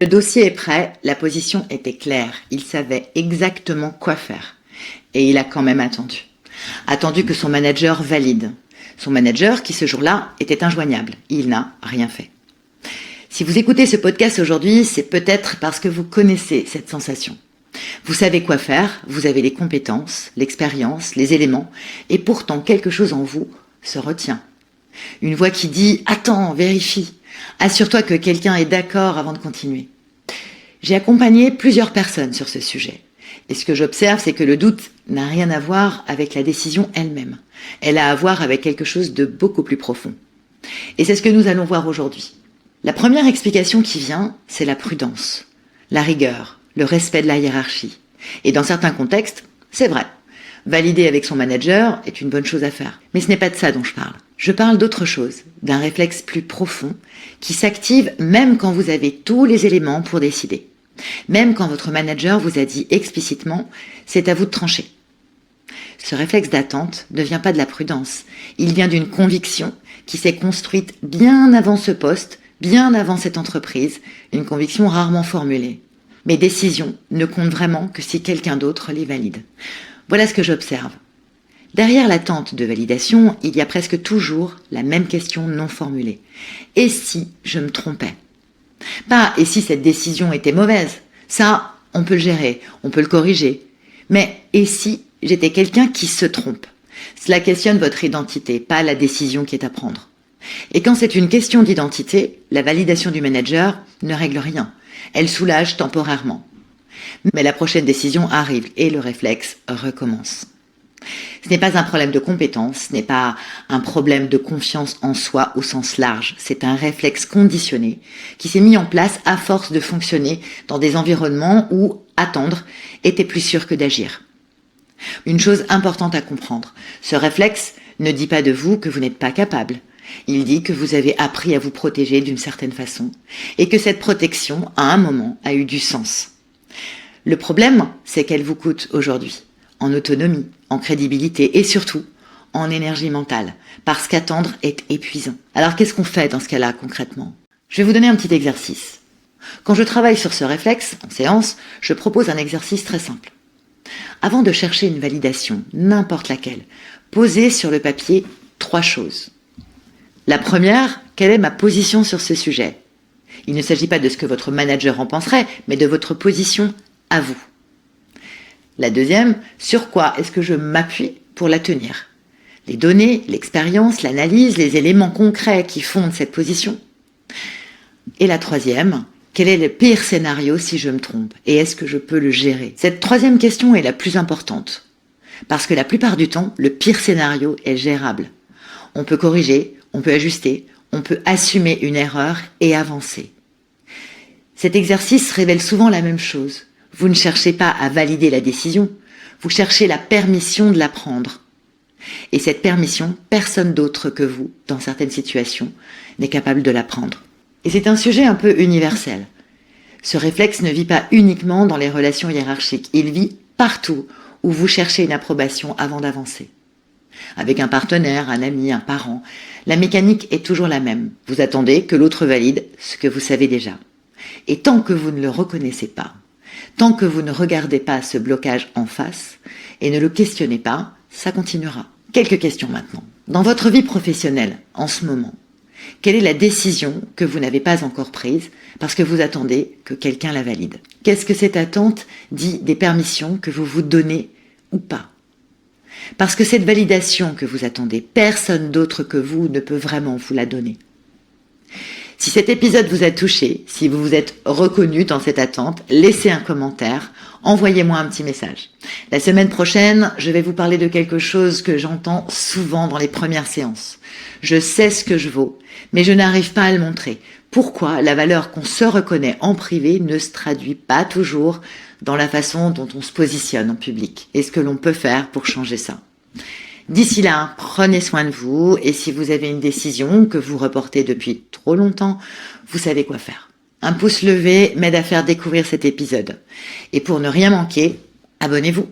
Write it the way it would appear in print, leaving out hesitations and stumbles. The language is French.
Le dossier est prêt, la position était claire, il savait exactement quoi faire. Et il a quand même attendu. Attendu que son manager valide. Son manager, qui ce jour-là était injoignable, il n'a rien fait. Si vous écoutez ce podcast aujourd'hui, c'est peut-être parce que vous connaissez cette sensation. Vous savez quoi faire, vous avez les compétences, l'expérience, les éléments, et pourtant quelque chose en vous se retient. Une voix qui dit « Attends, vérifie ». Assure-toi que quelqu'un est d'accord avant de continuer. J'ai accompagné plusieurs personnes sur ce sujet. Et ce que j'observe, c'est que le doute n'a rien à voir avec la décision elle-même. Elle a à voir avec quelque chose de beaucoup plus profond. Et c'est ce que nous allons voir aujourd'hui. La première explication qui vient, c'est la prudence, la rigueur, le respect de la hiérarchie. Et dans certains contextes, c'est vrai. Valider avec son manager est une bonne chose à faire. Mais ce n'est pas de ça dont je parle. Je parle d'autre chose, d'un réflexe plus profond qui s'active même quand vous avez tous les éléments pour décider. Même quand votre manager vous a dit explicitement « c'est à vous de trancher ». Ce réflexe d'attente ne vient pas de la prudence. Il vient d'une conviction qui s'est construite bien avant ce poste, bien avant cette entreprise, une conviction rarement formulée. Mes décisions ne comptent vraiment que si quelqu'un d'autre les valide. Voilà ce que j'observe. Derrière l'attente de validation, il y a presque toujours la même question non formulée. Et si je me trompais ? Pas « et si cette décision était mauvaise ?» Ça, on peut le gérer, on peut le corriger. Mais « et si j'étais quelqu'un qui se trompe ?» Cela questionne votre identité, pas la décision qui est à prendre. Et quand c'est une question d'identité, la validation du manager ne règle rien. Elle soulage temporairement. Mais la prochaine décision arrive et le réflexe recommence. Ce n'est pas un problème de compétence, ce n'est pas un problème de confiance en soi au sens large. C'est un réflexe conditionné qui s'est mis en place à force de fonctionner dans des environnements où attendre était plus sûr que d'agir. Une chose importante à comprendre, ce réflexe ne dit pas de vous que vous n'êtes pas capable. Il dit que vous avez appris à vous protéger d'une certaine façon et que cette protection, à un moment, a eu du sens. Le problème, c'est qu'elle vous coûte aujourd'hui, en autonomie, en crédibilité et surtout en énergie mentale, parce qu'attendre est épuisant. Alors qu'est-ce qu'on fait dans ce cas-là concrètement ? Je vais vous donner un petit exercice. Quand je travaille sur ce réflexe, en séance, je propose un exercice très simple. Avant de chercher une validation, n'importe laquelle, posez sur le papier 3 choses. La première, quelle est ma position sur ce sujet ? Il ne s'agit pas de ce que votre manager en penserait, mais de votre position à vous. La deuxième, sur quoi est-ce que je m'appuie pour la tenir ? Les données, l'expérience, l'analyse, les éléments concrets qui fondent cette position. Et la troisième, quel est le pire scénario si je me trompe ? Et est-ce que je peux le gérer ? Cette troisième question est la plus importante. Parce que la plupart du temps, le pire scénario est gérable. On peut corriger, on peut ajuster, on peut assumer une erreur et avancer. Cet exercice révèle souvent la même chose. Vous ne cherchez pas à valider la décision, vous cherchez la permission de la prendre. Et cette permission, personne d'autre que vous, dans certaines situations, n'est capable de la prendre. Et c'est un sujet un peu universel. Ce réflexe ne vit pas uniquement dans les relations hiérarchiques, il vit partout où vous cherchez une approbation avant d'avancer. Avec un partenaire, un ami, un parent, la mécanique est toujours la même. Vous attendez que l'autre valide ce que vous savez déjà. Et tant que vous ne le reconnaissez pas, tant que vous ne regardez pas ce blocage en face et ne le questionnez pas, ça continuera. Quelques questions maintenant. Dans votre vie professionnelle, en ce moment, quelle est la décision que vous n'avez pas encore prise parce que vous attendez que quelqu'un la valide ? Qu'est-ce que cette attente dit des permissions que vous vous donnez ou pas ? Parce que cette validation que vous attendez, personne d'autre que vous ne peut vraiment vous la donner. Si cet épisode vous a touché, si vous vous êtes reconnu dans cette attente, laissez un commentaire, envoyez-moi un petit message. La semaine prochaine, je vais vous parler de quelque chose que j'entends souvent dans les premières séances. Je sais ce que je vaux, mais je n'arrive pas à le montrer. Pourquoi la valeur qu'on se reconnaît en privé ne se traduit pas toujours dans la façon dont on se positionne en public ? Et ce que l'on peut faire pour changer ça ? D'ici là, prenez soin de vous et si vous avez une décision que vous reportez depuis trop longtemps, vous savez quoi faire. Un pouce levé m'aide à faire découvrir cet épisode. Et pour ne rien manquer, abonnez-vous.